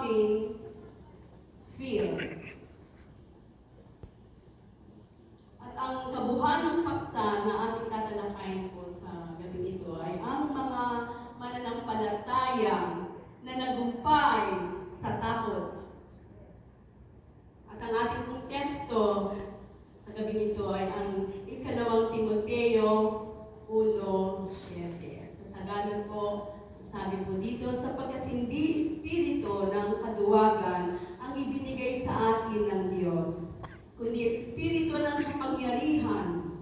having fear. At ang kabuuan ng paksa na ating tatalakayin po sa gabi ito ay ang mga mananampalataya na nagumpay sa takot. At ang ating pong teksto sa gabi nito ay ang 2 Timoteo 1:7. Sa Tagalog po, sabi po dito, sapagkat hindi espiritu ng kaduwagan ang ibinigay sa atin ng Diyos, kundi espiritu ng kapangyarihan,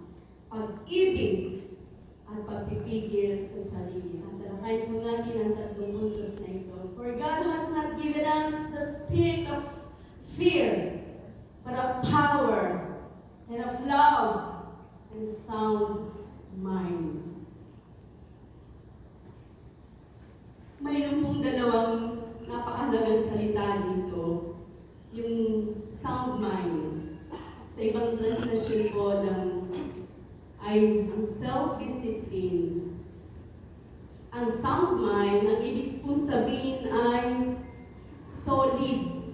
pag-ibig, at pagpipigil sa sarili. At talakayin po natin ang 3 puntos na ito. For God has not given us the spirit of fear, but of power, and of love, and sound mind. Mayroon pong dalawang napakahalagang salita dito, yung sound mind. Sa ibang translation po ay ang self-discipline. Ang sound mind, ang ibig pong sabihin ay solid,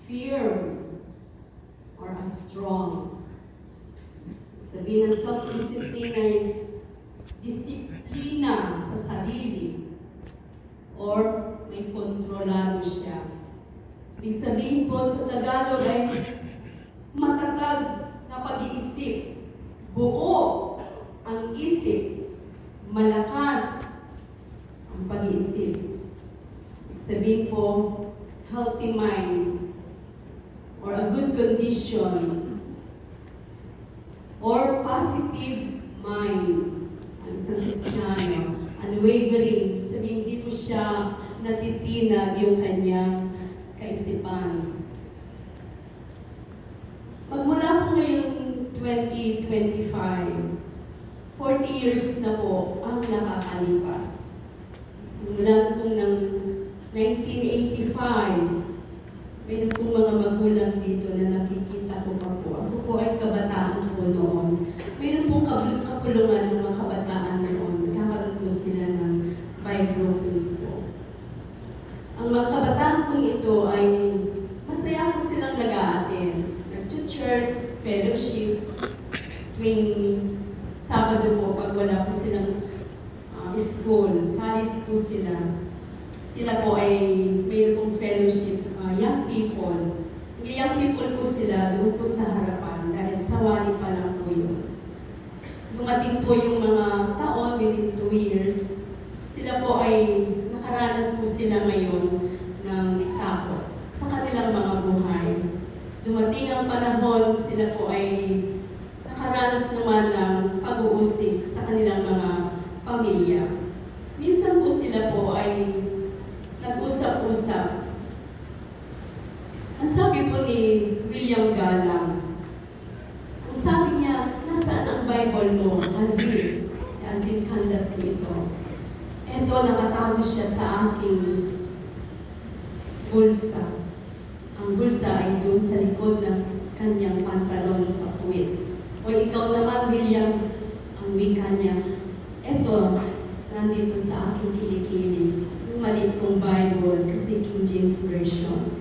firm, or strong. Sabihin ng self-discipline ay disiplina sa sarili, or may kontrolado siya. Ibig sabihin po sa Tagalog ay matatag na pag-iisip, buo ang isip, malakas ang pag-iisip. Ibig sabihin po, healthy mind, or a good condition, or positive mind. Ang isang Kristiyano, unwavering, sabihin hindi po siya natitinag yung kanyang kaisipan. Magmula po ngayong 2025, 40 years na po ang nakakalipas. Mula po ng 1985, mayroon pong mga magulang dito na nakikita ko pa po. Ako po ay kabataan po noon. Mayroon pong kapulungan ng mga kabataan noon. Nagkakaroon po sila ng groupings po. Ang mga kabataan pong ito ay masaya po silang nag-a-attend. Nag-church, fellowship, tuwing Sabado po pag wala po silang school, college po sila. Sila po ay mayroon pong fellowship, young people. Young people po sila doon po sa harapan dahil sawali pa lang po yun. Dumating po yung mga taon within 2 years. Sila po ay nakaranas po sila ngayon ng takot sa kanilang mga buhay. Dumating ang panahon, sila po ay nakaranas naman ng pag-uusig sa kanilang mga pamilya. Minsan po sila po ay nag-usap-usap. Ang sabi po ni William Galang, ang sabi niya, nasaan ang Bible mo, Alvin? Si Alvin Candas ito. Ito, nakatago siya sa aking bulsa. Ang bulsa ay doon sa likod ng kanyang pantalon sa puwit. O ikaw naman, William, ang wika niya, ito, nandito sa aking kilikili. Yung maliit kong Bible, kasi King James Version.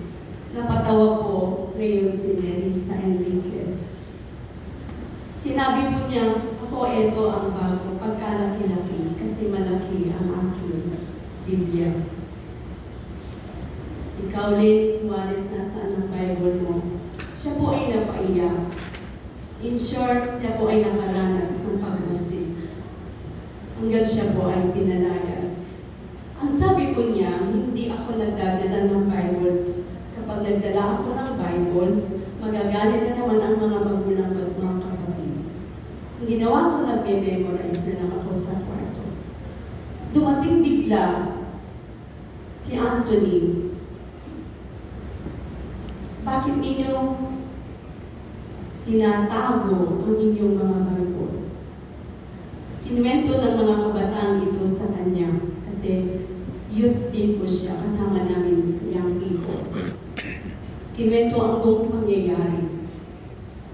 Napatawa po ngayon si Nerissa Enriquez. Sinabi po niya, ako, ito ang bago, pagkalaki-laki, kasi malaki ang aking Biblia. Ikaw, Lenny Suarez, nasaan ang Bible mo? Siya po ay napaiyak. In short, siya po ay nakaranas ng pag-usig. Hanggang siya po ay pinalayas. Ang sabi po niya, hindi ako nagdadala ng Bible. Kapag nagdala ako ng Bible, magagalit na naman ang mga magulang at mga kapatid. Ang ginawa ko, nagme-memorize na lang ako sa kwarto. Dumating bigla si Anthony. Bakit ninyo tinatago ang inyong mga Bible? Kinuwento ng mga kabataan ito sa kanya kasi youth din po siya, kasama namin young people. Kinuwento ang buong pangyayari.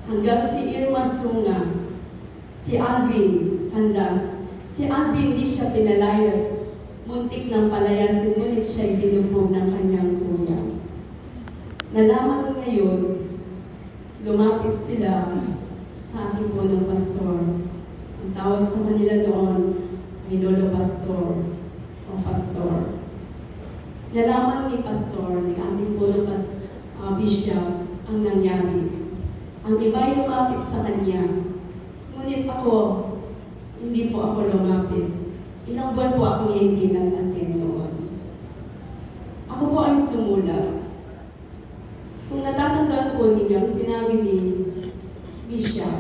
Hanggang si Irma Sunga, si Alvin Canlas, si Alvin hindi siya pinalayas muntik ng palayasin, ngunit siya'y binugbog ng kanyang kuya. Nalaman ngayon, lumapit sila sa ating punong pastor. Ang tawag sa kanila doon ay Lolo Pastor o Pastor. Nalaman ni Pastor, ni ating punong bishop, ang nangyari. Ang iba ay lumapit sa kanya. Ngunit ako, hindi po ako lumapit. Ilang buwan po akong hindi nag-attend noon. Ako po ay sumula. Kung natatandaan po ninyo, ang sinabi ni Bishop,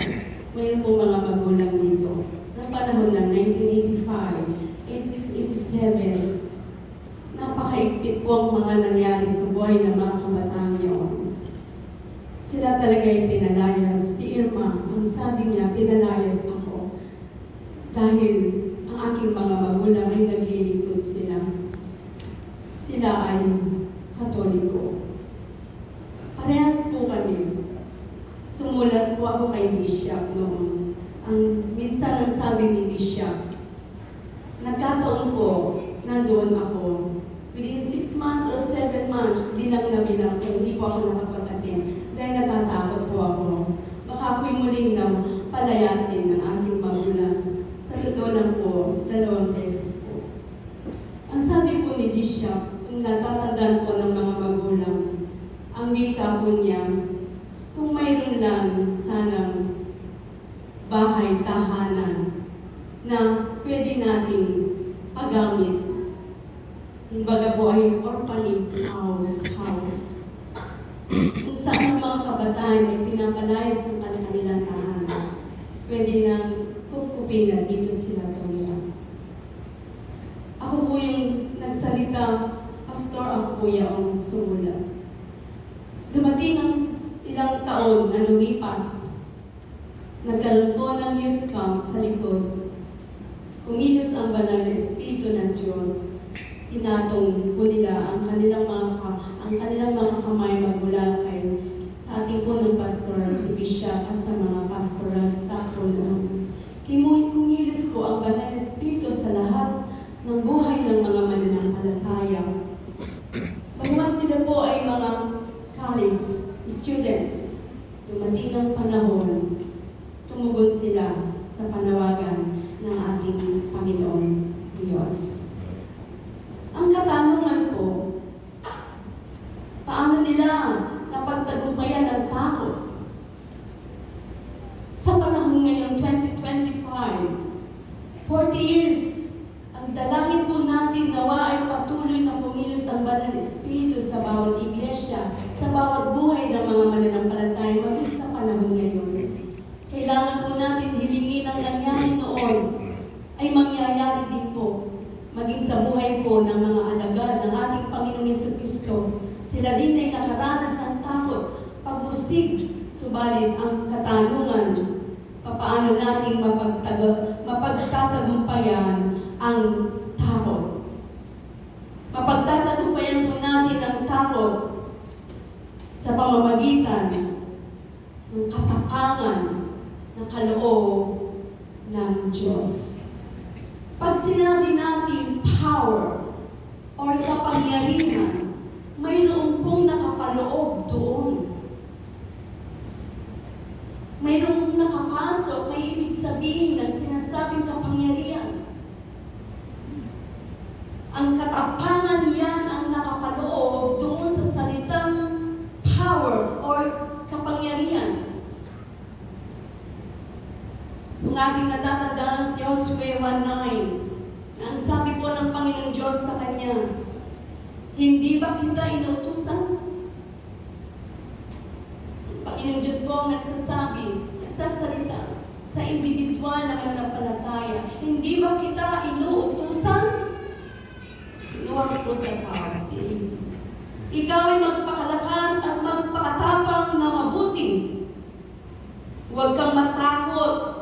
mayroon po mga magulang dito. Noong panahon ng 1985, 86, 87, napakaigpit po ang mga nangyari sa buhay ng mga kabataan yun. Sila talaga ay pinalayas. Si Irma, ang sabi niya, pinalayas ako. Dahil ang aking mga magulang ay naglilingkod sila. Sila ay Katoliko. Parehas po kami. Sumulat po ako kay Bishop noon. Minsan ang sabi ni Bishop, nagkataon po, nandoon ako. Within 6 months or 7 months, bilang na bilang po, hindi po ako nakapag-attend. Dahil natatakot po ako. Baka ako'y muling na palayasin ng aking magulang. Sa totoo lang po, 2 beses po. Ang sabi po ni Bishop, kung natatandaan po ng mga magulang, ang wika po niya, kung mayroon lang sanang bahay, tahanan, na pwede nating pagamit. Kumbaga po ay orphanage house. Kung saan ang mga kabataan ay pinapalayas ng kanilang tahanan, pwede nang kukupin na dito sila tumira. Ako po yung nagsalita, Pastor, ako po yung sumulat. Dumating ang ilang taon na lumipas. Nagkaroon po ng youth camp sa likod. Kumilos ang banal na Espiritu ng Diyos. Inatong po nila ang kanilang mga kamay magmula kay sa ating punong pastor, si Bishop, at sa mga pastoral staff po noon. Kumilos po ang banal na Espiritu sa lahat ng buhay ng mga mananampalataya. Bagamat sila po ay mga college students, dumating ang panahon, tumugon sila sa panawagan ng ating Panginoon Diyos. Ang katanungan po, paano nila napagtagumpayan ang takot? Sa panahon ngayon, 2025, 40 years, ang dalangin po natin nawa ay patuloy na kumilos ang banal na Espiritu sa bawat iglesia, sa bawat buhay ng mga mananampalataya, maging sa panahon ngayon. Kailangan po natin hilingin ang nangyari noon ay mangyayari din po, maging sa buhay po ng mga alagad ng ating Panginoong Jesucristo. Sila rin ay nakaranas ng takot, pag-usig, subalit ang katanungan, papaano natin mapagtatagumpayan ang takot. Mapagtatagumpayan po natin ang takot sa pamamagitan ng katapangan na kaloob ng Diyos. Pag sinabi natin power or kapangyarihan, mayroon pong nakapaloob doon. Mayroong nakapasok, may ibig sabihin ng sinasabing kapangyarihan. Ang katapangan yan ang nakapaloob doon sa salitang power or kapangyarihan. Kung ating natatandaan si Joshua 1:9, na ang sabi po ng Panginoong Diyos sa kanya, hindi ba kita inutusan? Ang Panginoong Diyos po ang nagsasalita sa individual na mananampalataya, hindi ba kita inuutusan? Inuwag po sa tawag. Ikaw ay magpakalakas at magpakatapang na mabuti. Huwag kang matakot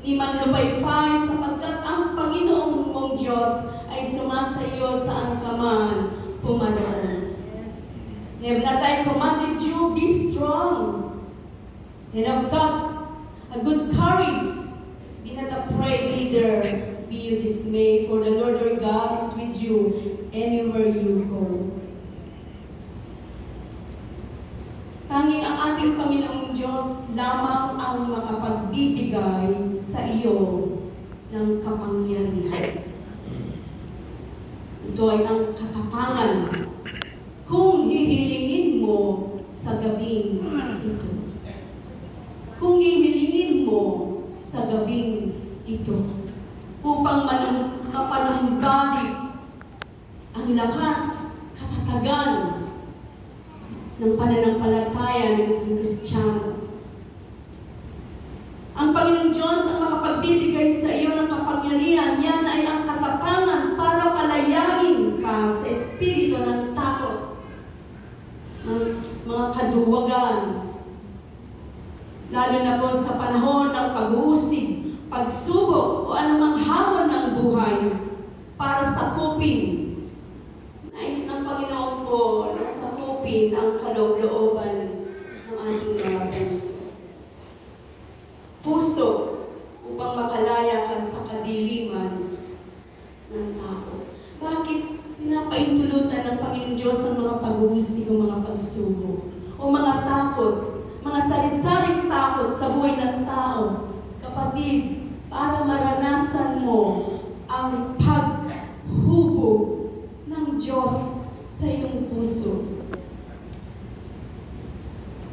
ni manlupaypay sapagkat ang Panginoong mong Diyos ay sumasa iyo saan ka man pumaroon. Have not I commanded you, be strong and of God a good courage. Be not afraid, neither be you dismayed, for the Lord your God is with you anywhere you go. Tanging ang ating Panginoong Diyos lamang ang makapagbibigay sa iyo ng kapangyarihan. Ito ay ang katapangan kung hihilingin mo sa gabing ito. Kung hihilingin mo sa gabing ito upang mapanumbalik ang lakas, katatagan ng pananampalataya ng isang Kristiyano. Ang Panginoong Diyos ang makapagbibigay sa iyo ng kapangyarihan. Yan ay ang katapangan para palayain ka sa espiritu ng takot, ng mga kaduwagan, lalo na po sa panahon ng pag-uusig, pagsubok o anumang hamon ng buhay para sakupin. Nais ng Panginoon po na sakupin ang kaloob-looban ng ating mga puso. Puso upang makalaya ka sa kadiliman ng tao. Bakit pinapaintulutan ng Panginoong Diyos ang mga pag-uusig o mga pagsubok o mga takot, mga sari-saring takot sa buhay ng tao? Kapatid, para maranasan mo ang paghubog ng Diyos sa iyong puso.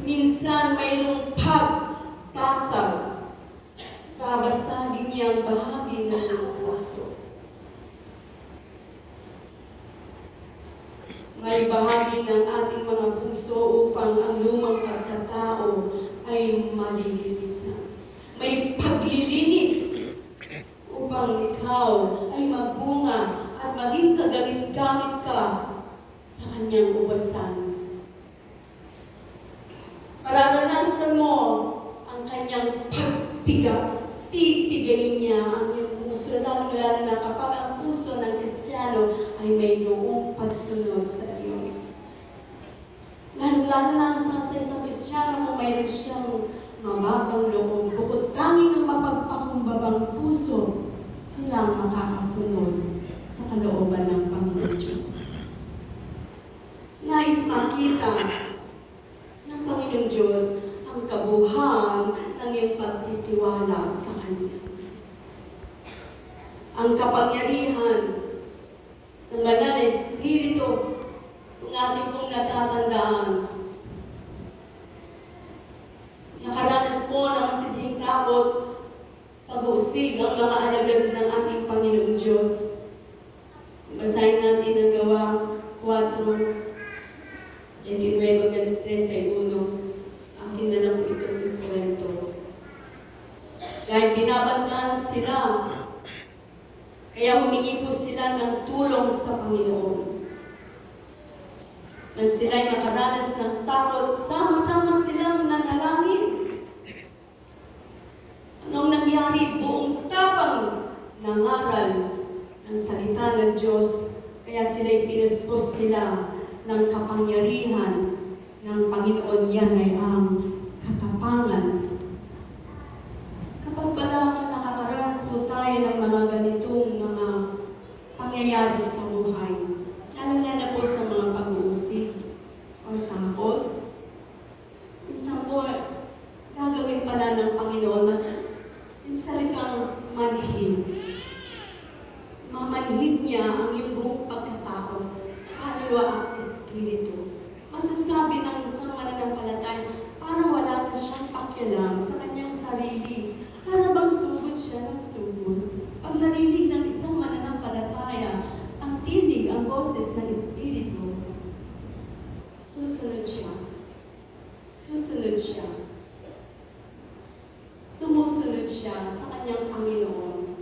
Minsan mayroong pagkasal, babasagin niya ang bahagi ng iyong puso. May bahagi ng ating mga puso upang ang lumang pagkatao ay malilinisan. May paglilinis upang ikaw ay magbunga at maging kagamit-gamit ka sa kanyang ubasan. Mararanasan mo ang kanyang pagbigat. Pipigayin niya ang iyong puso, lalo-lalo na kapag ang puso ng Kristiyano ay mayroong pagsunod sa Diyos. Lalo-lalo na sa isang Kristiyano kung mayroon siyang mabagang loob, bukod tanging ang mapagpakumbabang puso, silang makakasunod sa kalooban ng Panginoon Diyos. Nais makita ng Panginoon Diyos ang kabuhang ng iyong pagtitiwala sa Kanya. Ang kapangyarihan ng Banal na Espiritu, kung ating pong natatandaan, nakaranas po ng masidhing takot, pag-uusig ang mga alagad ng ating Panginoong Diyos. Basahin natin ang Gawa 4, 29-31. Akin na lang po itong ikwento. Dahil binabantahan sila, kaya humingi po sila ng tulong sa Panginoon. Nang sila'y nakaranas ng takot, sama-sama silang nanalangin. Anong nangyari? Buong tapang nangaral ng salita ng Diyos, kaya sila'y pinuspos sila ng kapangyarihan ng Panginoon. Yan ay ang katapangan. Kapag pala nakakaranas po tayo ng mga ganitong mga pangyayari sa buhay, lalo-lalo po sa mga pag-uusig o takot, minsan po gagawin pala ng Panginoon yung salitang manhid. Mamanhid niya ang iyong buong pagkatao, kaluluwa at espiritu. Masasabi ng isang mananampalataya, parang wala na siyang pakialam sa kanyang sarili. Para bang sugod siya ng sugod. Pag narinig ng isang mananampalataya, ang tinig, ang boses ng Espiritu, susunod siya. Susunod siya. Sumusunod siya sa kanyang Panginoon.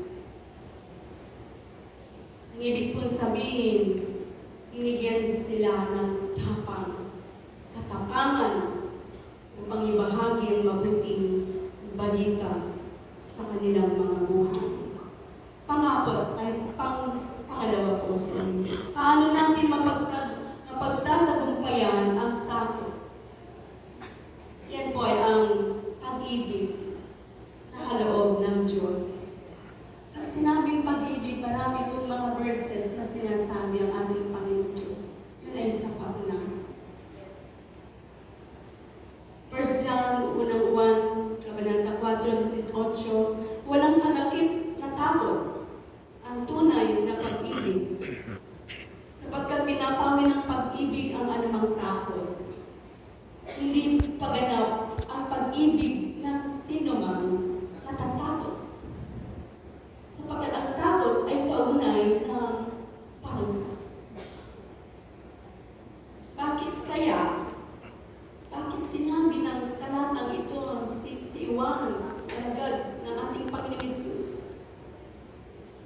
Ang ibig pong sabihin, binigyan sila ng tapang, katapangan upang ibahagi ang mabuting balita sa kanilang mga buhay. Pangapat ay pangalawa po sa inyo. Paano natin mapagtatagumpayan ang takot? Yan po ay ang pag-ibig na kaloob ng Diyos. Ang sinabing pag-ibig, marami pong mga verses na sinasabi. pinapawi ng pag-ibig ang anumang takot. Hindi paganap ang pag-ibig ng sinumang natatakot. Sapagkat ang takot ay kaugnay ng parusa. Bakit sinabi ng talatang ito si Juan, alagad ng ating Panginoon Hesus?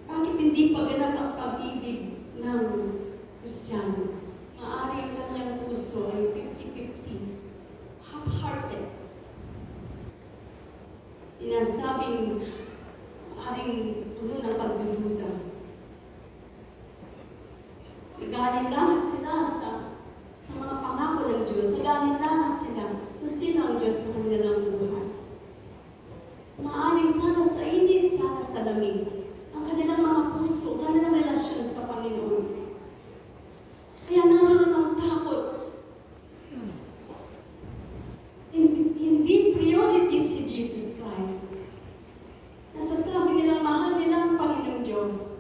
Bakit hindi paganap ang pag-ibig ng Kristiyano? Maaari ang kanyang puso ay 50-50, half-hearted. Sinasabing maaring puno ng pagdududa. Nag-aalinlangan sila sa mga pangako ng Diyos. Nag-aalinlangan sila kung sino ang Diyos sa kanilang buhay. Maaring sana sa init, sana sa lamig, ang kanilang mga puso, kanilang relasyon sa Panginoon. Kaya naroon ang takot. Hindi priority si Jesus Christ. Nasasabi nilang mahal nilang Panginoong Diyos.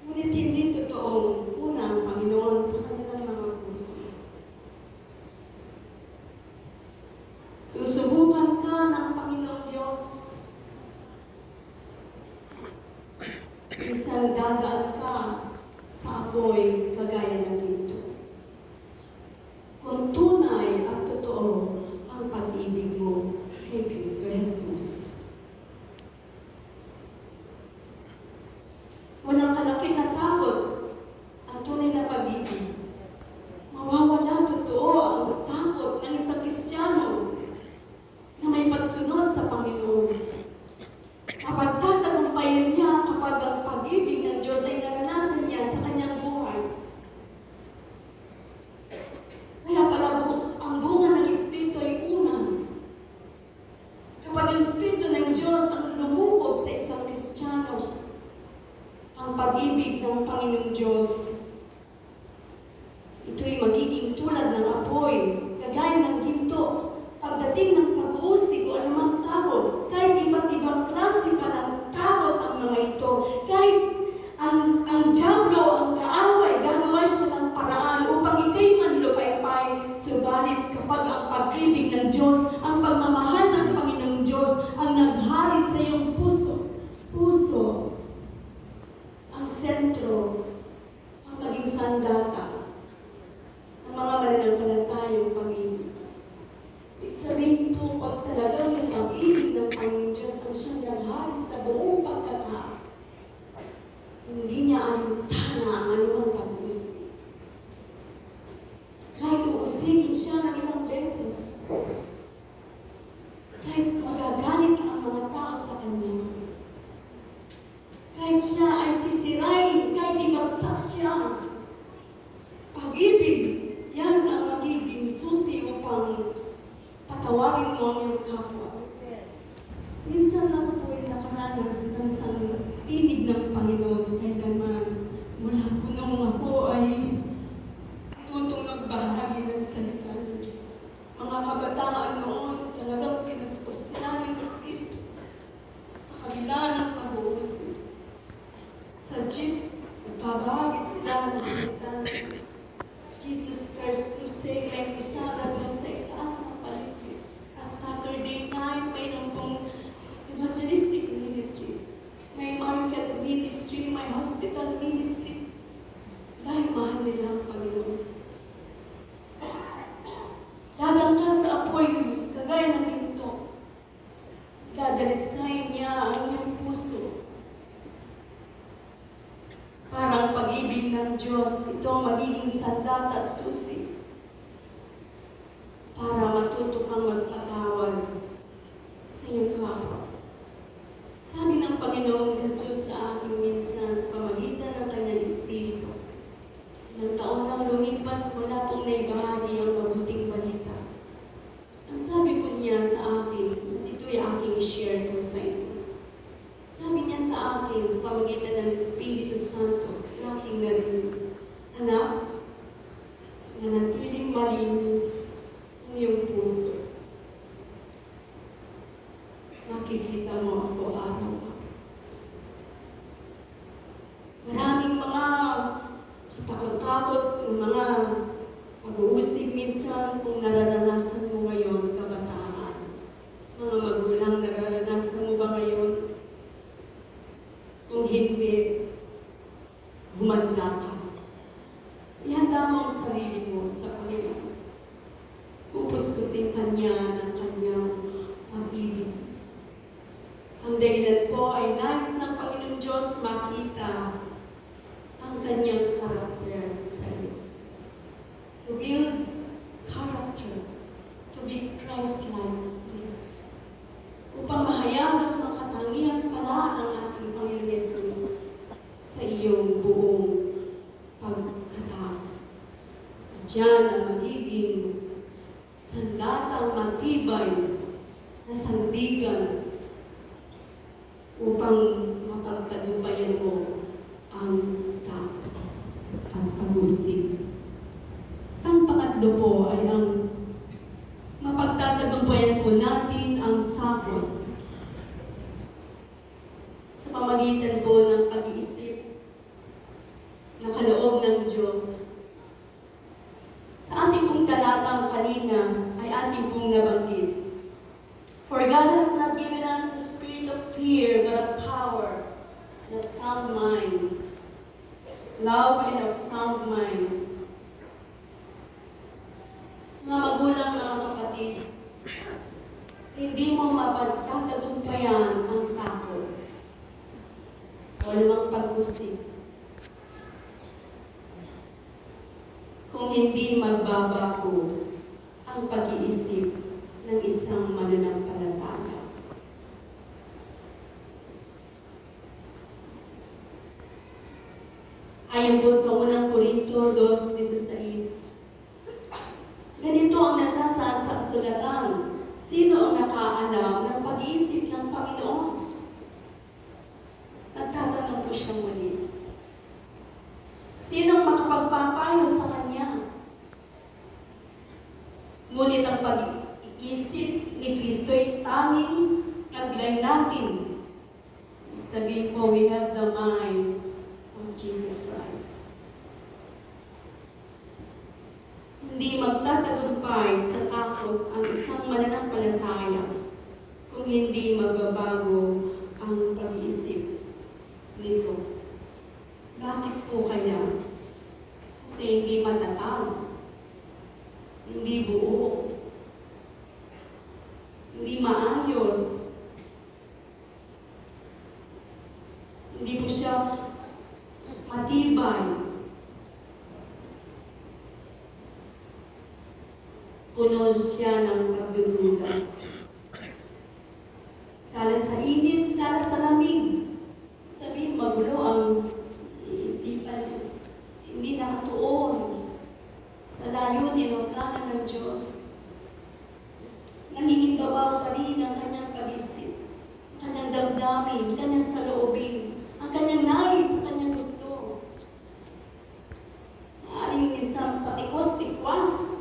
Ngunit hindi totoong una ang Panginoon sa kanilang mga puso. Susubukan ka ng Panginoong Diyos. Minsan dadaan ka sa apoy kagaya ng ginto. Kung tunay at totoo ang pag-ibig mo kay Kristo Jesus. Walang kalakip na takot ang tunay na pag-ibig. Mawawala totoo ang takot ng isang Kristiyano na may pagsunod sa Panginoon. Mapagtatagumpayan niya kapag ang pag-ibig ng Diyos ay naranasan niya sa kanyang buhay. Kaya pala ang bunga ng Espiritu ay una. Kapag ang Espiritu ng Diyos ang lumukob sa isang Kristiyano, ang pag-ibig ng Panginoong Diyos, ito'y magiging tulad ng apoy, kagaya ng ginto. Pagdating ng pag-uusig o anumang takot, kahit iba't ibang klase pa ng takot ang mga ito, kahit ang diablo, ang kaaway, gagawa siya ng paraan upang ikay manlupaypay, subalit kapag ang pag-ibig ng Diyos, ang pagmamahal ng Panginoong Diyos, ang naghari sa iyong puso, ang sentro, ang maging sandata, ang mga mananampalatayang pag-ibig. Sabihin tukot talaga yung pag-ibig ng Panginoon Diyos ang siyang naghari sa buong pagkatao. Hindi niya alintana ang anumang pag-usig. Kahit uusigin siya ng ilang beses, kahit magagalit ang mga tao sa kanya, kahit siya ay sisirain, kahit ibagsak siya, pag-ibig, yan ang magiging susi upang patawarin mo ang iyong kapwa. Minsan ako po ay nakaranas ng isang tinig ng Panginoon kailanman mula po nung ako ay tutunog bahagi ng salita ng Diyos. Mga kabataan noon, talagang pinuspos sila ng Espiritu sa kabila ng pag-uusig. Sa jeep, nagbabahagi sila ng salita ng Diyos. Jesus First Crusade, may krusada doon sa itaas ng paligid. At Saturday night, mayroon pong evangelistic ministry. May market ministry, may hospital ministry. Dahil mahal nila ang Panginoon. Dadang ka sa apoy, kagaya ng ginto. Dadalisayin niya ang iyong puso. Parang pag-ibig ng Diyos, ito magiging sandata at susi para matuto kang magpatawad sa iyong kapwa. Sabi ng Panginoong Jesus sa akin minsan sa pamagitan ng kanyang Espiritu, ng taon nang lumipas, wala pong naibahagi ang mabuting balita. Ang sabi po niya sa akin, at ito'y aking i-share po sa inyo. Sabi niya sa akin, sa pamagitan ng Espiritu Santo, aking narinig, anak, nanatiling malinis ang iyong puso. Makikita mo ako araw-araw. Maraming mga takot-takot ng mga pag-uusig minsan kung nararanasan mo ngayon, kabataan. Mga magulang, nararanasan mo ba ngayon? Kung hindi, humanda ka. Ihanda mo ang sarili mo sa Panginoon. Pupuspusin Kanya ng Kanyang pag-ibig. Ang dahilan po ay nais ng Panginoon Diyos makita ang Kanyang karakter sa iyo. To build character, to be Christ-likeness. Upang mahayag ang mga katangian pala ng ating Panginoon Jesus sa iyong buong pagkatao. At yan ang magiging sandatang matibay na sandigan upang mapagtagumpayan mo ang takot at pag-usig. Ang pangatlo po ay ang mapagtatagumpayan po natin ang takot sa pamamagitan po ng pag-iisip na kaloob ng Diyos. Sa ating pong talatang kanina ay ating pong nabanggit. For God has not given us the spirit of fear, but of power and of sound mind. Love and of sound mind. Mga magulang, mga kapatid, hindi mo mapagtatagumpayan ang takot o anumang pag-usig kung hindi magbabago ang pag-iisip ng isang mananampalataya. Ayon po sa unang Korinto 2:16, ganito ang nasasaad sa kasulatan: sino ang nakaalam ng pag-iisip ng Panginoon? Nagtatanong po siya muli. Sino ang makapagpapayo sa Kanya? Ngunit ang pag-iisip ni Kristo ay tanging taglay natin. Sabihin po, we have the mind of Jesus Christ. Hindi magtatagumpay sa takot ang isang mananampalataya kung hindi magbabago ang pag-iisip nito. Bakit po kaya? Kasi hindi matatag, hindi buo, hindi maayos, hindi po siya matibay. Puno siya ng pagdududa. Sala sa init, sala sa lamig. Sabihin, magulo ang iisipan niya. Hindi nakatuon sa layunin o plano ng Diyos. Nangingibabaw pa rin ang kanyang pag-isip, kanyang damdamin, kanyang saloobin, ang kanyang nais, ang kanyang gusto. Maaaring minsan katikwas-tikwas,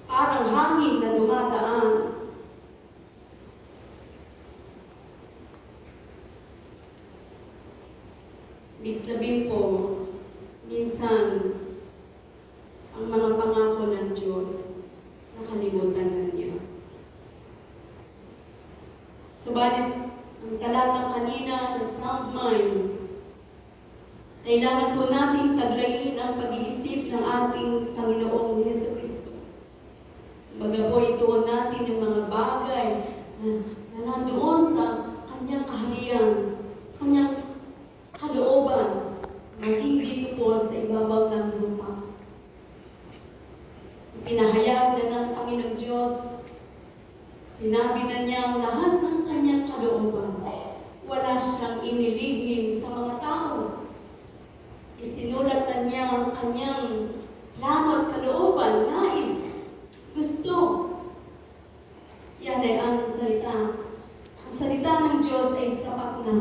parang hangin na dumadaan. Ibig sabihin po, minsan, ang mga pangako ng Diyos, nakalimutan na niya. Subalit, ang talatang kanina na sound mind, kailangan po nating taglayin ang pag-iisip ng ating Panginoong Jesucristo. Baga po ituon natin yung mga bagay na nandoon sa kanyang kaharian, sa kanyang kalooban, maging dito po sa ibabaw ng lupa. Pinahayag na ng Panginoong Diyos, sinabi na niya ang lahat ng kanyang kalooban. Wala siyang inilihim sa mga tao. Isinulat na niya ang kanyang plano at kalooban, nais, gusto. Yan ay ang salita. Ang salita ng Diyos ay sapat na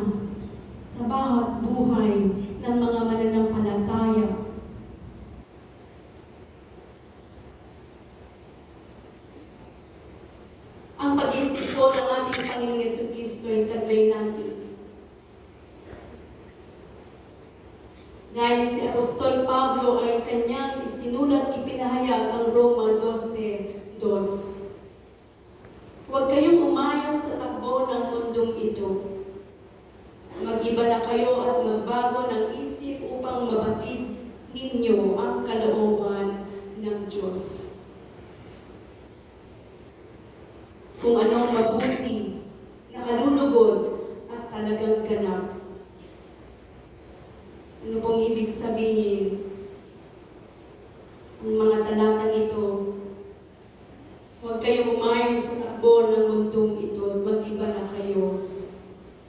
sa bawat buhay ng mga mananampalataya. Ang pag-isip po ng ating Panginoong Jesucristo ay taglay natin. Dahil si Apostol Pablo pahayag ang Roma 12:2. Huwag kayong umayaw sa takbo ng mundong ito. Mag-iba na kayo at magbago ng isip upang mabatid ninyo ang kalooban ng Diyos. Kung ano mabuti, nakalulugod at talagang ganap. Ano pong ibig sabihin? Ang mga talatang ito, huwag kayong umayon sa takbo ng mundong ito, mag-iba na kayo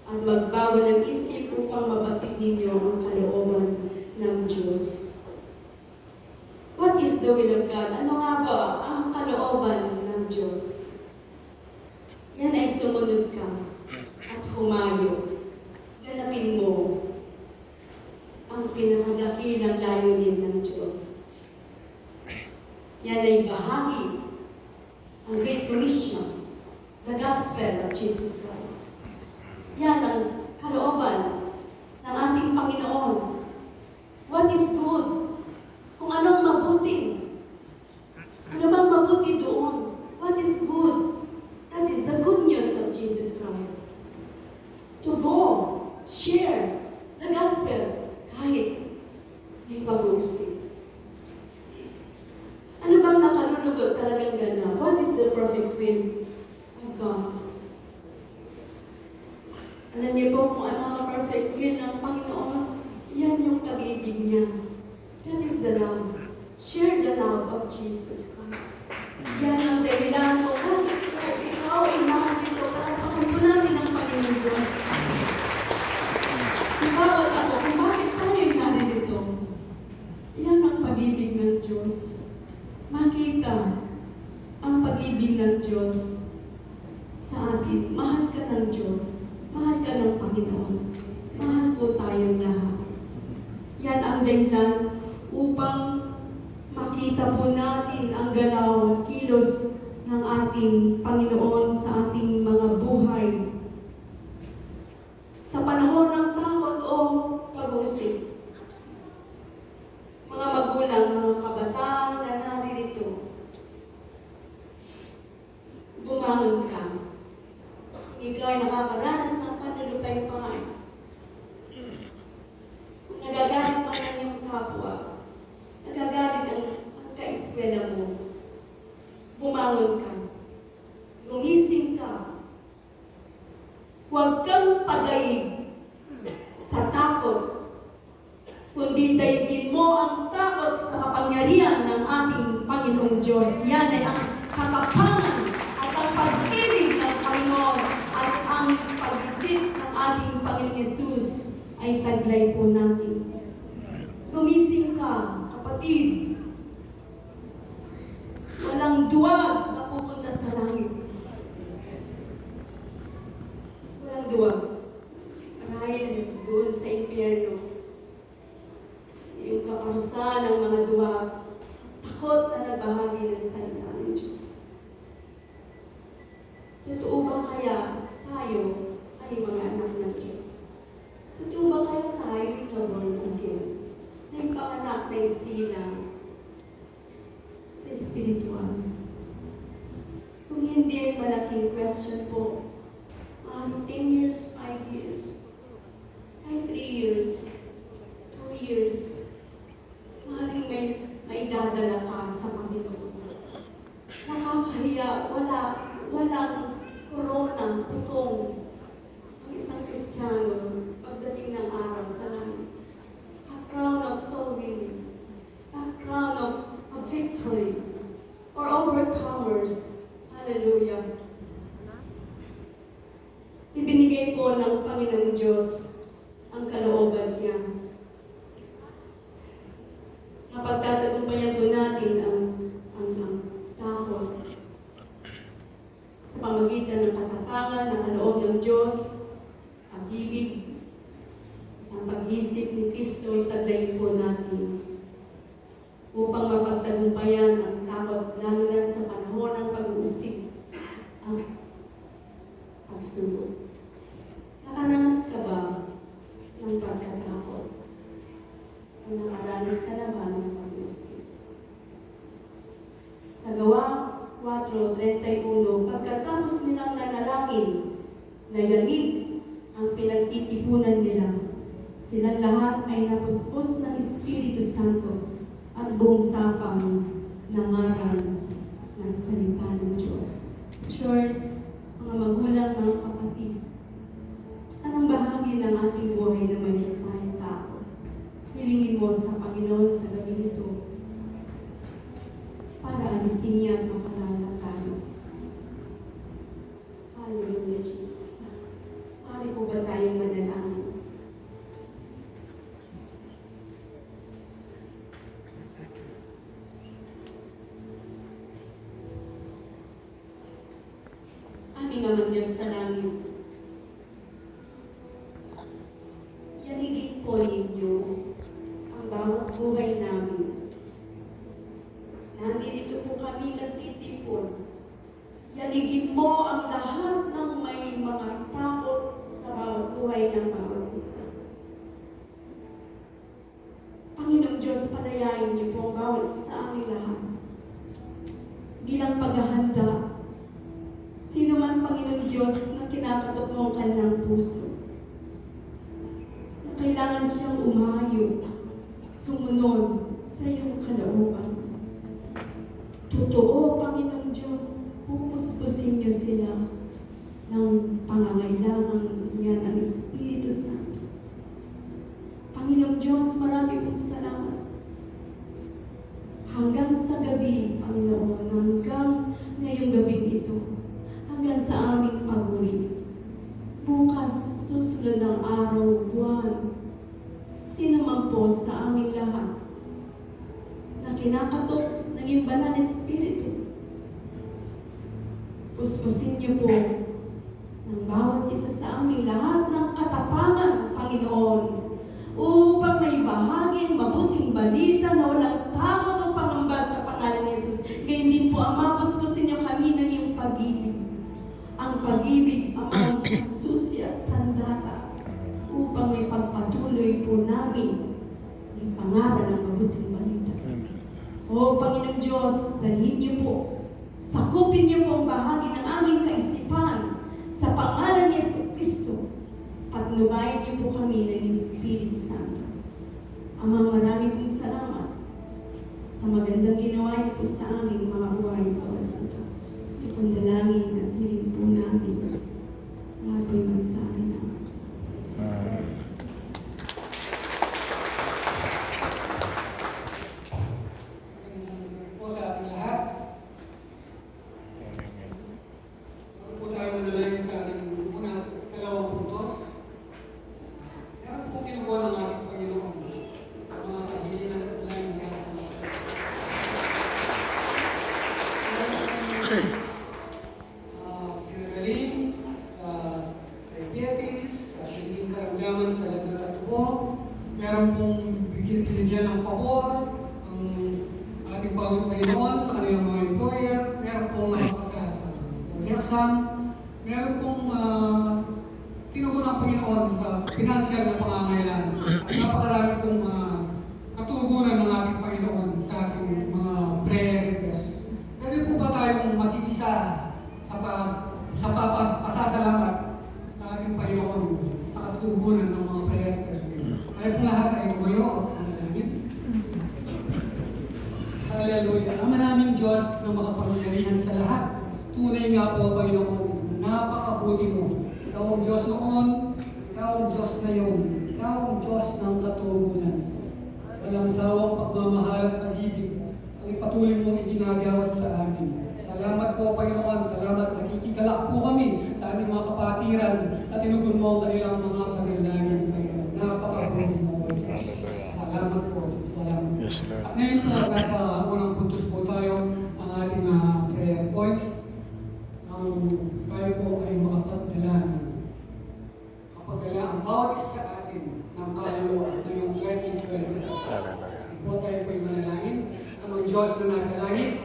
at magbago ng isip upang mabatid ninyo ang kalooban ng Diyos. What is the will of God? Ano nga ba ang kalooban ng Diyos? Yan ay sumunod ka at humayo. Ganapin mo ang pinakadakilang layunin ng Diyos. Yan ay bahagi ang Great Commission, the Gospel of Jesus Christ. Yan ang kalooban ng ating Panginoon. What is good? Kung anong mabuti. Ano bang mabuti doon? What is good? That is the good news of Jesus Christ. To go, share the gospel, kahit may pag-uusip. Ano bang nakalulugod talagang gana? What is the perfect will of God? Alam niyo po kung ano ang perfect will ng Panginoon? Yan yung pag-ibig niya. That is the love. Share the love of Jesus Christ. Yan ang dahilan mo. Bakit po ikaw ay nakakito? Palagpakan po natin ang Panginoon Diyos. Bawat ako kung bakit tayo ay naririto. Yan ang pag-ibig ng Diyos. Makita ang pag-ibig ng Diyos sa atin. Mahal ka ng Diyos. Mahal ka ng Panginoon. Mahal po tayong lahat. Yan ang dahilan upang makita po natin ang galaw at kilos ng ating Panginoon sa ating mga buhay. Sa panahon ng takot o pag-uusip, mga magulang, mga kabataan na naririto, bumangon ka. Ikaw ay nakakaranas ng panulupay-pangay. Kung nagagalit man ang iyong kapwa, nagagalit ang kaeskwela mo, bumangon ka. Gumising ka. Huwag kang padaig sa takot, kundi daigin mo ang takot sa kapangyarihan ng ating Panginoong Diyos. Yan ay ang katapangan at ang pag-ibig ng Panginoon at ang pag-isip ng ating Panginoong Yesus ay taglay po natin. Gumising ka, kapatid. Walang duwag na pupunta sa langit. Walang duwag. Marahil doon sa impyerno. Yung kaparusahan ng mga duwag, takot na nagbahagi ng salita ng Diyos. Totoo ba kaya tayo ay mga anak ng Diyos? Totoo ba kaya tayo ikaw-born again? Na ipanganak na isilang sa spiritual? Kung hindi ay malaking question po, 10 years, 5 years, kahit 3 years, 2 years, maaaring may dadala ka sa Panginoon. Nakakahiya, walang korona, putong. Ang isang Kristiyano, pagdating ng araw sa langit, a crown of soul winning, a crown of victory, or overcomers. Hallelujah. Ibinigay po ng Panginoong Diyos ang kalooban niya. Napagtatagumpayan po natin ang takot sa pamagitan ng katapangan ng kaloob ng Diyos, pag-ibig, ang pag-isip ni Kristo ay taglayin po natin upang mapagtagumpayan ang takot, lalo na sa panahon ng pag-uusip ang pagsulong. Nakaranas ka ba ng pagkatakot? O nakaranas ka na ba ng pag-uusip? na yamig ang pinagtitipunan nila. Silang lahat ay napuspos ng Espiritu Santo at buong tapang ng aral ng salita ng Diyos. Church, mga magulang, mga kapatid, anong bahagi ng ating buhay na may tayong tao? Hilingin mo sa Panginoon sa gabi nito para alisin niya at makalala tayo. Hallelujah, Jesus. Pari po ba tayong manalangin? Aming Amang Diyos sa langit, yanigin po ninyo ang bawat buhay namin. Nandito po kami nagtitipon. Yanigin mo ang lahat ng may mga takot sa bawat buhay ng bawat isa. Panginoong Diyos, palayain niyo po ang bawat isa sa aming lahat. Bilang paghahanda, sino man, Panginoong Diyos, na kinakatok mo ang kanilang puso, na kailangan siyang umayo, sumunod sa iyong kalooban. Totoo, Panginoong Diyos, pupuspusin niyo sila ng pangangailangan yan ng Espiritu Santo. Panginoong Diyos, marami pong salamat. Hanggang sa gabi, Panginoon, hanggang ngayong gabi ito, hanggang sa aming pag-uwi. Bukas, susunod ng araw, buwan, sino man po sa aming lahat na kinakatok ng iyong banal na Espiritu, puspusin niyo po ng bawat isa sa aming lahat ng katapangan, Panginoon, upang may bahaging mabuting balita na walang takot o pangamba sa pangalan ni Jesus. Gayon din po, Ama, puspusin niyo kami ng iyong pag-ibig. Ang pag-ibig, ang siyang susi at sandata upang may pagpatuloy po namin yung pangaral ng mabuting balita. O Panginoong Diyos, dalhin niyo po, sakupin niyo po ang bahagi ng aming kaisipan sa pangalan ni Jesucristo. Patnubayan niyo po kami ng Espiritu Santo. Ama, marami pong salamat sa magandang ginawa niyo po sa aming mga buhay sa oras ito. Ito pong dalangin at hiling po namin. Lahat po'y magsabi na. Po sa ating lahat. Po tayo manalangin sa ating unang dalawang puntos. Meron po kinukuha ng ating Panginoon sa mga kahilingan at dalangin ng ating pinagaling sa diabetes, sa siling karamdaman sa lagnat at ubo. Meron pong binigyan ng pabor ang ating Panginoon sa kanilang mga employer. Meron pong nakapasa sa board exam. Meron pong tinugon ng Panginoon sa financial na pangangailangan. At napakarami pong katugunan ng ating Panginoon sa ating mga prayer requests. Pwede po ba tayong mag-iisa sa pasasalamat sa ating Panginoon sa katugunan ng mga prayer requests? Kaya po lahat ay tumayo at manalangin. Hallelujah. Ama naming Diyos na makapangyarihan sa lahat. Tunay nga po, Panginoon, napakabuti mo. Ikaw ang Diyos noon, Ikaw ang Diyos ngayon, Ikaw ang Diyos ng katugunan. Walang sawang pagmamahal at pag-ibig ang ipatuloy mong iginagawad sa amin. Salamat po, Panginoon. Salamat. Nakikigalak po kami sa aming mga kapatiran at tinugon mo ang kanilang mga panalangin, Panginoon. Napakabuti mo, Diyos. Salamat po. Salamat. Yes, Lord. At ngayon po, nasa unang puntos po tayo ang ating prayer points. Tayo po ay makapagdalangin. Kapagdala ang bawat isa sa atin ng kaluluwa ngayong 2020. Po tayo po ay manalangin. Ang Diyos na nasa langit,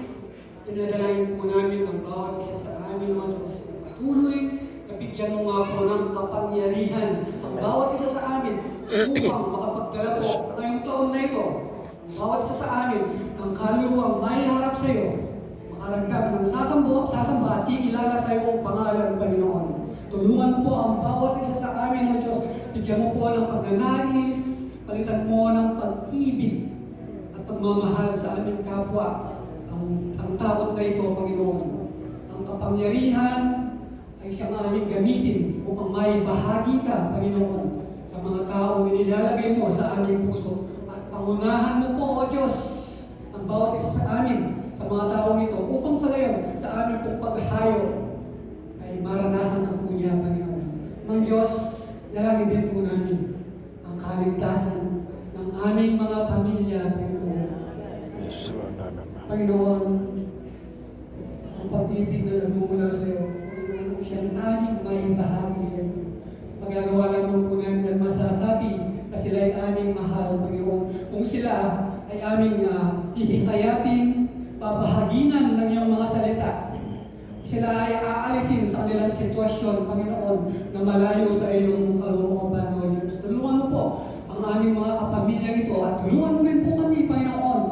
pinadalangin po namin ang bawat isa sa amin, ang Diyos na patuloy, nabigyan mo nga po ng kapangyarihan ang bawat isa sa amin upang makapagdala po ngayong taon na ito. Ang bawat isa sa amin, ang kaluluwang may harap sa iyo, makaragdag ng sasamba at kikilala sa iyong pangalan, Panginoon. Tulungan mo po ang bawat isa sa amin, O Diyos. Bigyan mo po ng pagnanais, palitan mo ng pag-ibig at pagmamahal sa aming kapwa. Ang takot na ito, Panginoon, ang kapangyarihan ay siyang aming gamitin upang may bahagi ka, Panginoon, sa mga taong inilalagay mo sa aming puso. At pangunahan mo po, O Diyos, ang bawat isa sa amin, sa mga taong ito, upang sa gayon, sa aming pong paghayo, ay maranasan ka po niya, Panginoon. Mang Diyos, dalangin din po namin ang kaligtasan ng aming mga pamilya, Panginoon. Panginoon, ang pag-ibig na nagmumula sa iyo, Panginoon, siyang aming may bahagi sa iyo. Magagawa lamang po namin at masasabi na sila ay aming mahal, Panginoon. Kung sila ay aming hihikayatin, pabahaginan ng iyong mga salita, sila ay aalisin sa kanilang sitwasyon, Panginoon, na malayo sa iyong kalooban, O Diyos. Tulungan mo po ang aming mga kapamilya ito at tulungan mo rin po kami, Panginoon,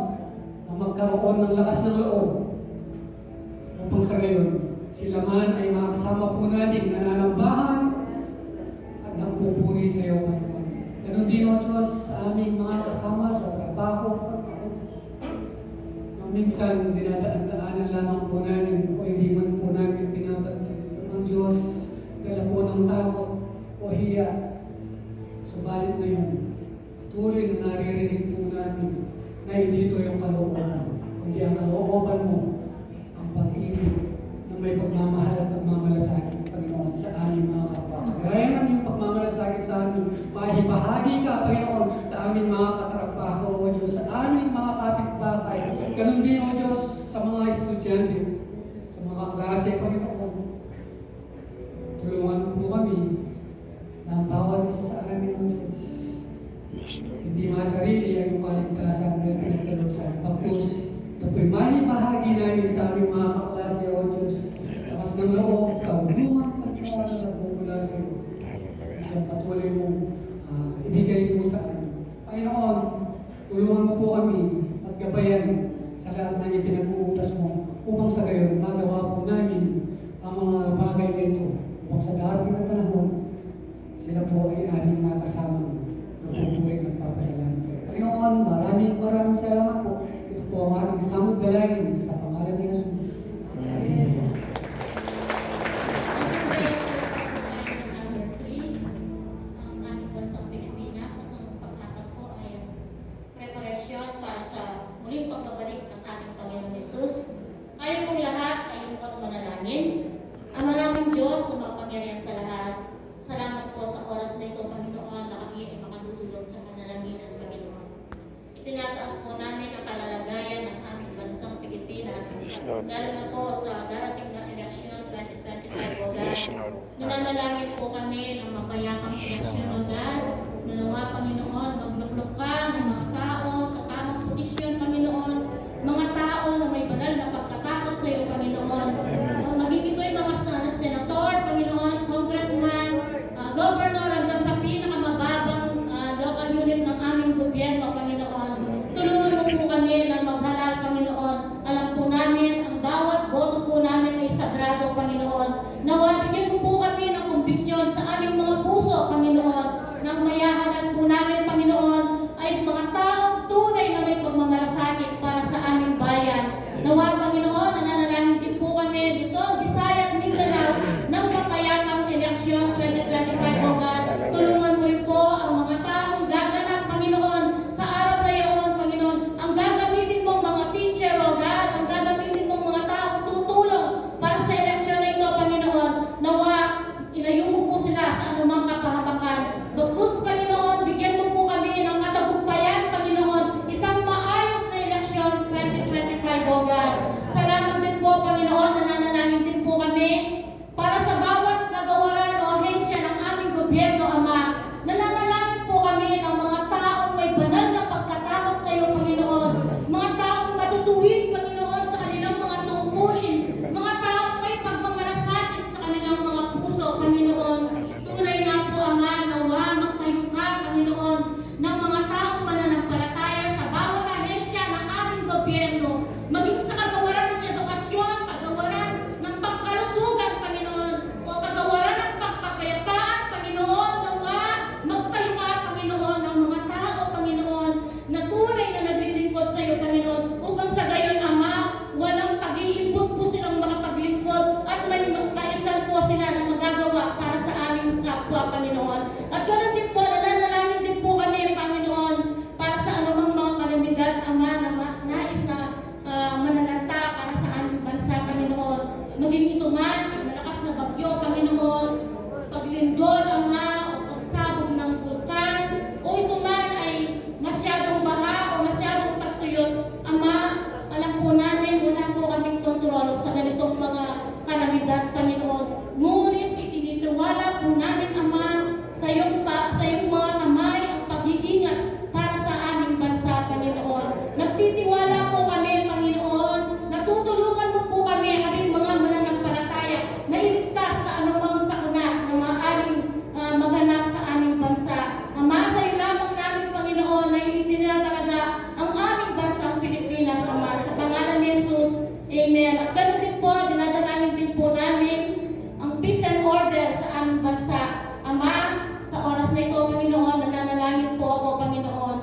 na magkaroon ng lakas ng loob upang sa gayon, sila man ay makasama po namin nananambahan at nagpupuri sa iyo, Panginoon. Ganon din, O Diyos, sa aming mga kasama sa trabaho, minsan dinadaan-daanan lamang po namin o hindi man po namin pinapansin. Ang Diyos, dala po ng takot o hiya. Subalit ngayon, tuloy na naririnig po namin na hindi ito yung kalooban, kundi ang kalooban mo, ang pag-ibig na may pagmamahal at pagmamalasakit, Panginoon, sa aming mga kapwa. Kagaya ng iyong pagmamalasakit sa amin, mahibahagi ka, Panginoon, sa aming mga katrabaho, O Diyos, sa aming mga kapitbahay. Ganon din, O Diyos, sa mga estudyante, sa mga klase, Panginoon. Tulungan mo po kami na ang bawat isa sa amin, O Diyos. Hindi masarili ang iyong kaligtasan na pinagkalog sa amin. Pagpus, ito po'y mahibahagi namin sa aming mga kaklase, O Diyos. Lakas ng loob, kaunungan, pagkakas na bumula sa iyo. Isang patuloy mong ibigay mo sa amin. Panginoon, tulungan mo po kami at gabayan sa lahat na niya pinag-uutas mo upang sa gayon magawa po namin ang mga bagay na ito upang sa darating na panahon sila po ay aming makasama mo na pupuri at papasalamat sa iyo. Panginoon, maraming salamat po. Ito po ang ating samot dalangin sa pangalan ni Jesus. Amen. Para sa muling pagbabalik ng ating Panginoon Yesus. Kayo pong lahat ay mukhang manalangin. Ama naming Diyos, na makapangyarihan sa lahat, salamat po sa oras na ito, Panginoon, na kami ay makatutulog sa panalangin ng Panginoon. Itinataas po namin ang kalalagayan ng aming bansang Pilipinas, lalo na po sa darating na eleksyon 2025, O God. Nananalangin po kami ng mapayapang eleksyon, O God, na nawa, Panginoon, magluklok ka ng mga tao sa tamang posisyon, Panginoon, mga tao na may banal na pagkatakot sa iyo, Panginoon. Maging ito'y mga senator, Panginoon, congressman, governor, hanggang sa pinakamababang local unit ng aming gobyerno, Panginoon. Tulungan mo po kami ng maghalal, Panginoon. Alam po namin, ang bawat boto po namin ay sagrado, Panginoon. Nawa, bigyan mo po kami ng kumbiksyon sa aming mga puso, Panginoon, nang mayahanan po namin, Panginoon, ay mga taong tunay na may pagmamalasakit para sa aming bayan. Nawa, Panginoon, nananalangin din po kami, Luzon, Visayas at Mindanao ng mapayapang eleksyon 2025, O God. Tulungan mo rin po ang mga taong gaganap, Panginoon, sa araw na iyon, Panginoon. Ang gagamitin mong mga teacher, O God, ang gagamitin mong mga taong tutulong para sa eleksyon na ito, Panginoon. Nawa, ilayo mo po sila sa anumang kapahabakan. Bagkus, Panginoon, bigyan mo po kami ng katagumpayan, Panginoon, isang maayos na eleksyon 2025, O God. Salamat din po, Panginoon, nananalangin din po kami para sa bawat kagawaran o ahensya ng aming gobyerno, Ama. Nananalangin po kami ng mga taong may banal na pagkatakot sa iyo, Panginoon. Mga taong matutuwid, Panginoon, sa kanilang mga tungkulin. Mga taong may pagmamalasakit sa kanilang mga puso, Panginoon. Tunay nga po, Ama, nawa magtayo ka, Panginoon, ng mga taong mananampalataya sa bawat ahensya ng aming gobyerno. Maging sa kagawaran ng edukasyon, kagawaran ng pangkalusugan, Panginoon, o kagawaran ng Amen. At ganoon din po, dinadalangin din po namin ang peace and order sa aming bansa. Ama, sa oras na ito, Panginoon, nananalangin po ako, Panginoon.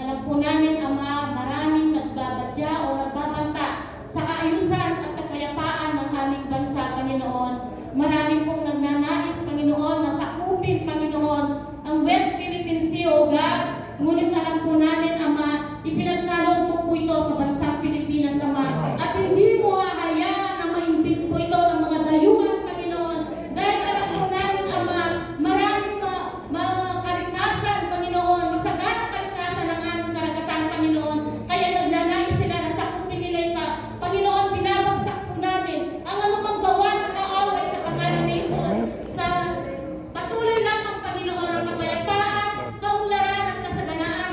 Alam po namin, Ama, maraming nagbabadya o nagbabanta sa kaayusan at kapayapaan ng aming bansa, Panginoon. Marami pong nagnanais, Panginoon, na sakupin, Panginoon, ang West Philippine Sea, O God. Ngunit alam po namin, Ama, ipinagkaloob mo po ito sa bansang Pilipinas, Ama. At hindi mo hahayaan na maimbit po ito ng mga dayuhan, Panginoon. Dahil alam po namin, Ama, maraming mga kalikasan, Panginoon, masaganang kalikasan ng aming karagatan, Panginoon. Kaya nagnanais sila na sakupin nila ito. Panginoon, binabagsak po namin ang anumang gawa ng kaaway sa pangalan ni Jesus. Sa patuloy lamang, Panginoon, ang kapayapaan, kaunlaran at kasaganaan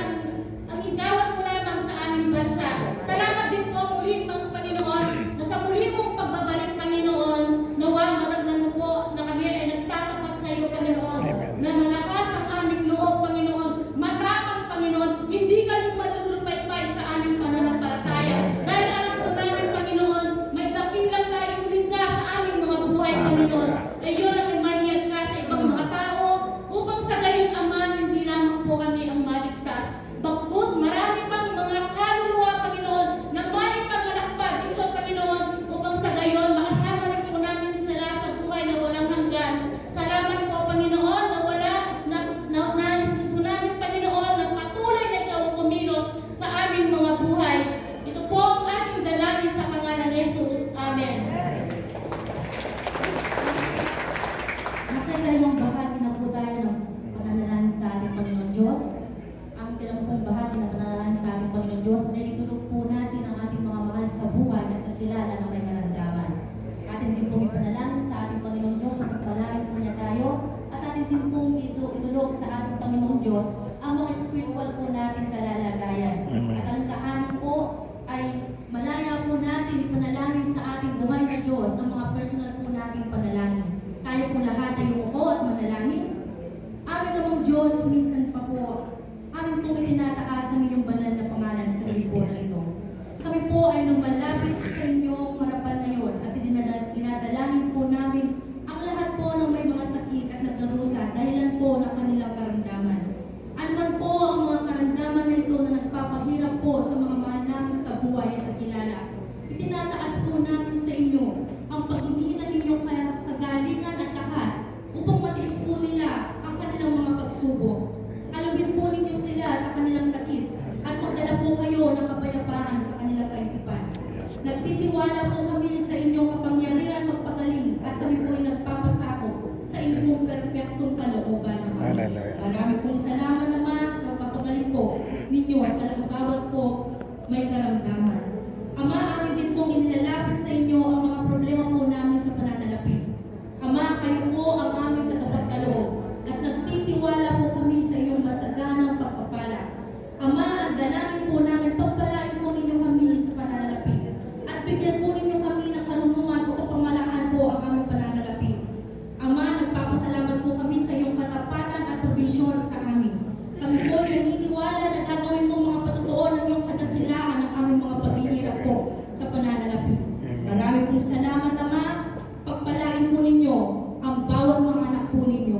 ang igawat mo lamang sa aming bansa. Salamat din po muli, mga Panginoon, na sa muli mong pagbabalik, Panginoon, nawa matagnan mo po na kami ay nagtatapat sa iyo, Panginoon, na malakas ang aming loob, Panginoon, matapang, Panginoon, hindi kami malulupay-pay sa aming pananampalataya. Dahil alam po namin, Panginoon, may dakilang layunin ka sa aming mga buhay, Panginoon. Ay yun ang imahiyan ka sa ibang mga tao upang sa gayon, Ama, hindi lamang po kami ang maligtas. Bagkus, marami pang mga kaluluwa, Panginoon, na may panganak pa dito, Panginoon, upang sa gayon, makasama rin po namin sila sa buhay na walang hanggan. Salamat po, Panginoon, na wala, nais po namin, Panginoon, na patuloy na ikaw ang kumilos sa aming mga buhay. Ito po ang ating dalangin sa pangalan ni Jesus. Amen. Nasa dalawang bahagi na po tayo ng pananalangin sa ating Panginoon Diyos. Ang dalawang bahagi ng pananalangin sa ating Panginoon Diyos ay itulog po natin ang ating mga mahal sa buhay at nagkilala na may karamdaman. Atin din pong ipanalangin sa ating Panginoon Diyos na pagpalain po niya tayo at atin din pong itulog sa ating Panginoon Diyos ang mga spiritual po natin kalalagayan. At ang kahanin po ay malaya po natin ipanalangin sa ating buhay na Diyos ang mga personal po nating panalangin. Tayo po lahat ay umuko at manalangin. Aming namang Diyos, minsan pa po, amin pong itinataas ng inyong banal na pangalan sa gabi po na ito. Kami po ay lumalapit sa inyong harapan ngayon at dinadalangin po namin ang lahat po ng may mga sakit at nagdarusa dahilan po ng kanilang karamdaman. Ano man po ang mga karamdaman na ito na nagpapahirap po sa mga mahal namin sa buhay at kakilala. Itinataas po namin sa inyo ang pag-ibig ng inyong kagalingan at lakas upang matiis po nila ang kanilang mga pagsubok. Alawin po ninyo sila sa kanilang sakit at magdala po kayo ng kapayapaan sa kanilang kaisipan. Nagtitiwala po kami sa inyong kapangyarihan magpagaling at kami po ay nagpapasakop sa inyong perpektong kalooban. Marami pong salamat naman sa papagaling po ninyo sa bawat po may karamdaman. Ama, amin din pong inilalapit sa inyo ang mga problema po namin sa pananalapi. Ama, kayo po ang aming tagapagkaloob at nagtitiwala po kami sa iyong masaganang pagpapala. Ama, ang dalangin po namin, pagpalain po ninyo kami sa pananalapi at bigyan po ninyo kami ng karunungan upang pamalaan po ang aming pananalapi. Ama, nagpapasalamat po kami sa iyong katapatan at provisyon sa amin. Kami po ay naniniwala na gagawin mo mga patotoo ng iyong kadakilaan ng aming mga paghihirap po sa pananalapi. Marami pong salamat, Ama. Pagpalain po ninyo ang bawat mga anak po ninyo.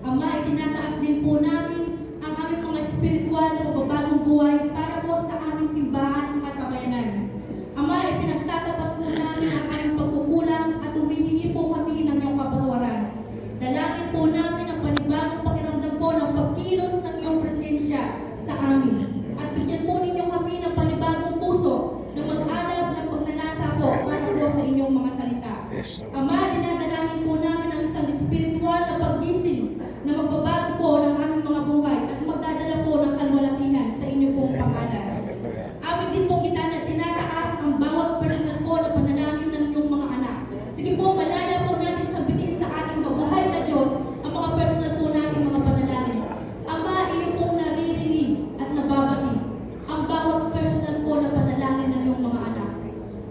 Ama, itinataas din po namin ang aming mga spiritual na mababagong buhay para po sa aming simbahan at pamayanan. Ama, ipinagtatapat po namin ang aming pagkukulang at humihingi po kami ng iyong kapatawaran. Dalangin po namin ang panibagong pakiramdam po ng pagkilos ng iyong presensya sa amin. At bigyan po ninyo kami ng panibagong puso na mag-alab ng pagnanasa po para po sa inyong mga salita. Ama, dinadalangin po namin ang isang spiritual na paggising na magbabago po ng aming mga buhay at magdadala po ng kalwalatihan sa inyong pong pangalan. Amin din pong tinataas ang bawat personal po na panalangin ng inyong mga anak. Sige po, malaya po natin sabitin sa ating mabuhay na Diyos ang mga personal po nating mga panalangin. Ama, iyo pong naririnig at nababati ang bawat personal po na panalangin ng iyong mga anak.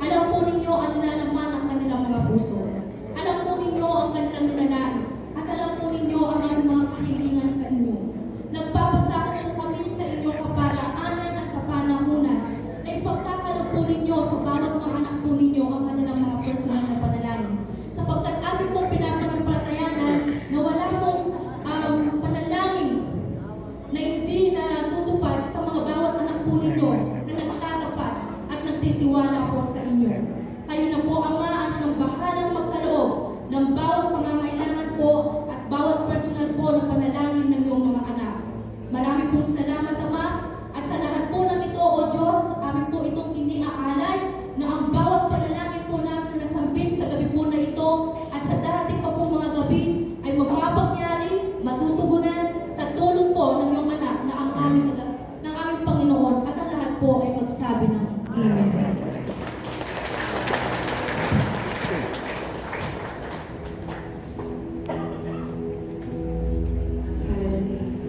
Alam po ninyo ang nilalaman ng kanilang mga puso. Alam po ninyo ang kanilang ninanais. At alam po ninyo ang aming mga sa bawat mga anak po ninyo ang kanilang mga personal na panalangin. Sapagkat amin pong pinapanampalatayanan na wala pong panalangin na hindi natutupad sa mga bawat anak po ninyo na nagtatapat at nagtitiwala po sa inyo. Kayo na po, Ama, ang siyang bahalang magkaloob ng bawat pangangailangan po at bawat personal po na panalangin ng iyong mga anak. Marami pong salamat, Ama, at sa lahat po ng ito, O Diyos, amin po itong iniaalay na ang bawat panalangin po namin na nasambit sa gabi po na ito at sa darating pa po mga gabi ay magpapangyari, matutugunan sa tulong po ng iyong anak na ang aming Panginoon at ang lahat po ay magsabi ng Amen.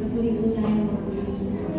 Patuloy po tayo magpulis na.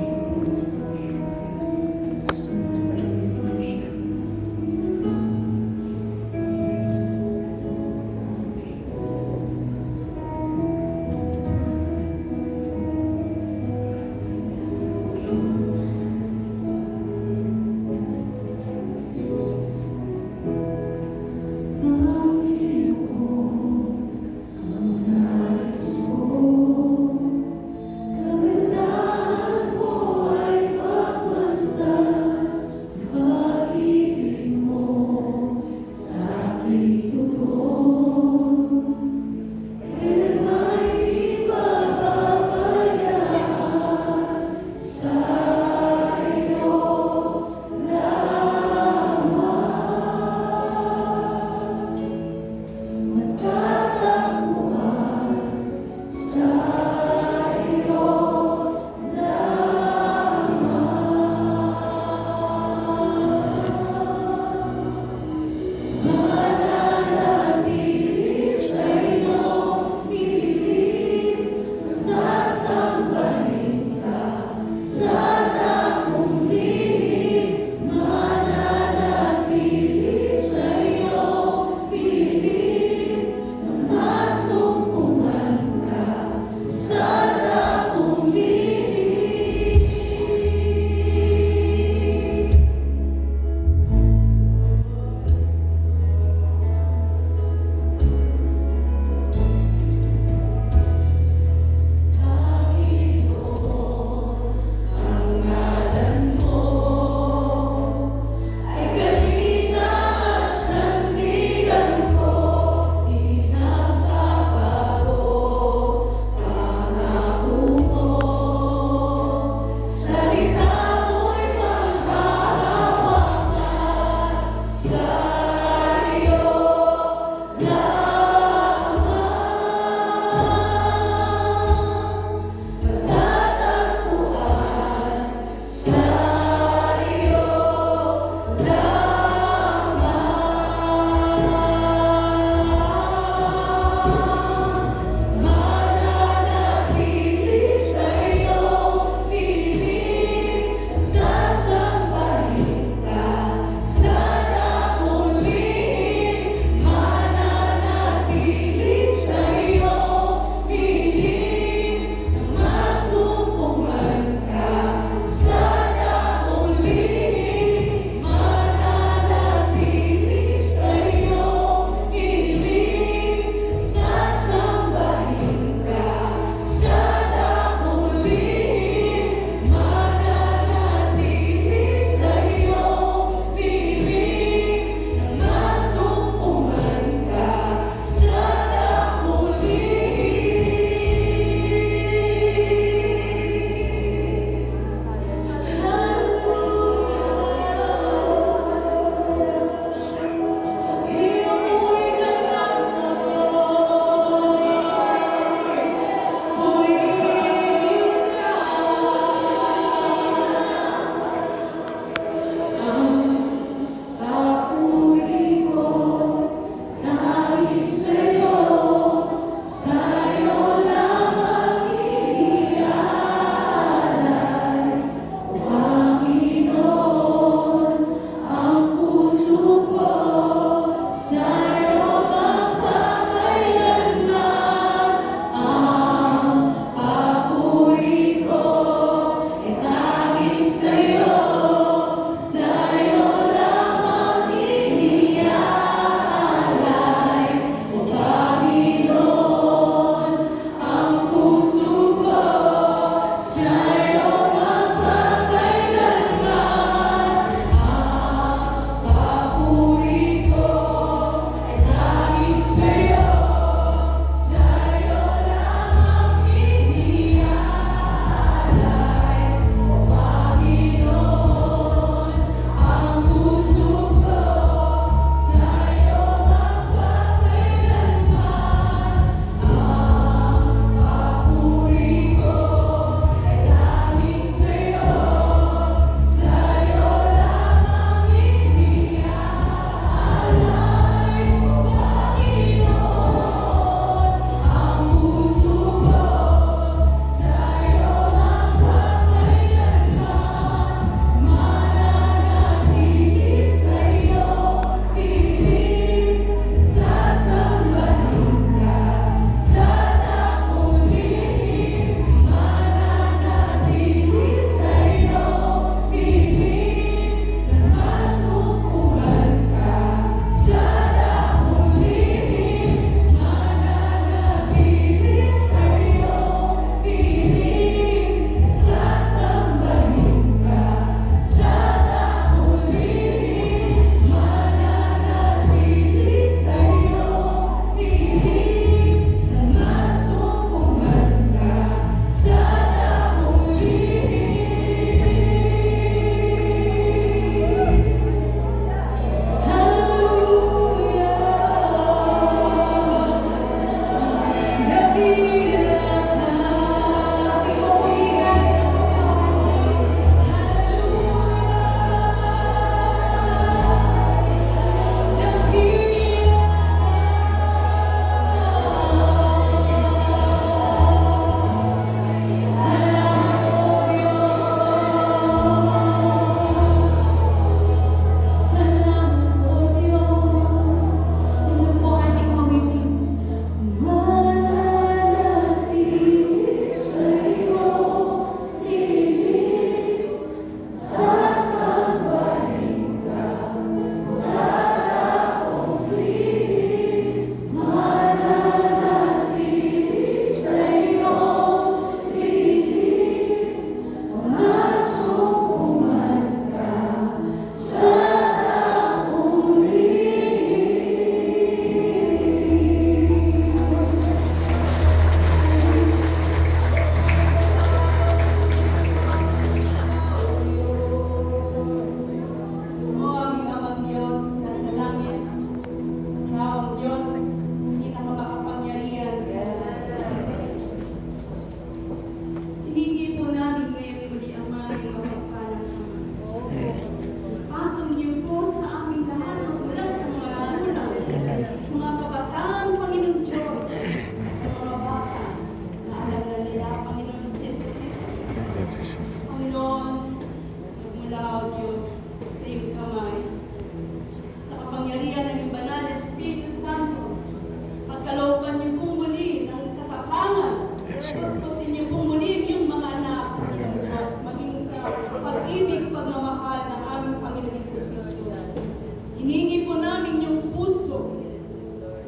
Hiningi po namin yung puso.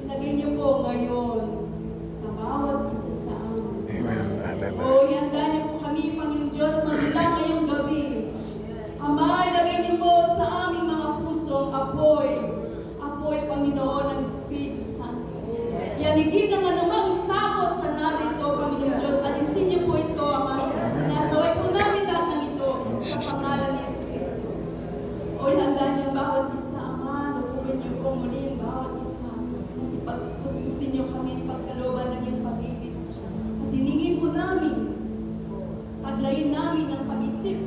Ilagay niyo po ngayon sa bawat isa sa amin. Amen. Hallelujah. O ihanda niyo po kami, Panginoon Diyos, magmula ngayong gabi. Ama, ilagay niyo po sa aming mga puso ang apoy. Apoy, Panginoon, ng Espiritu Santo. Yanigin ang anumang takot sa narito, Panginoon Diyos. Alisin niyo po ito, Ama. Sinasaway po namin lahat ng ito sa pangalan ni Jesus Cristo. O ihanda niyo bawat isa, Ama. Lukumin niyo po muli ang bawat isa. Ipagpuspusin niyo kami pagkalooban ng iyong pag-ibig. At hiningin po namin, taglayin namin ang pag-isip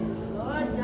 sa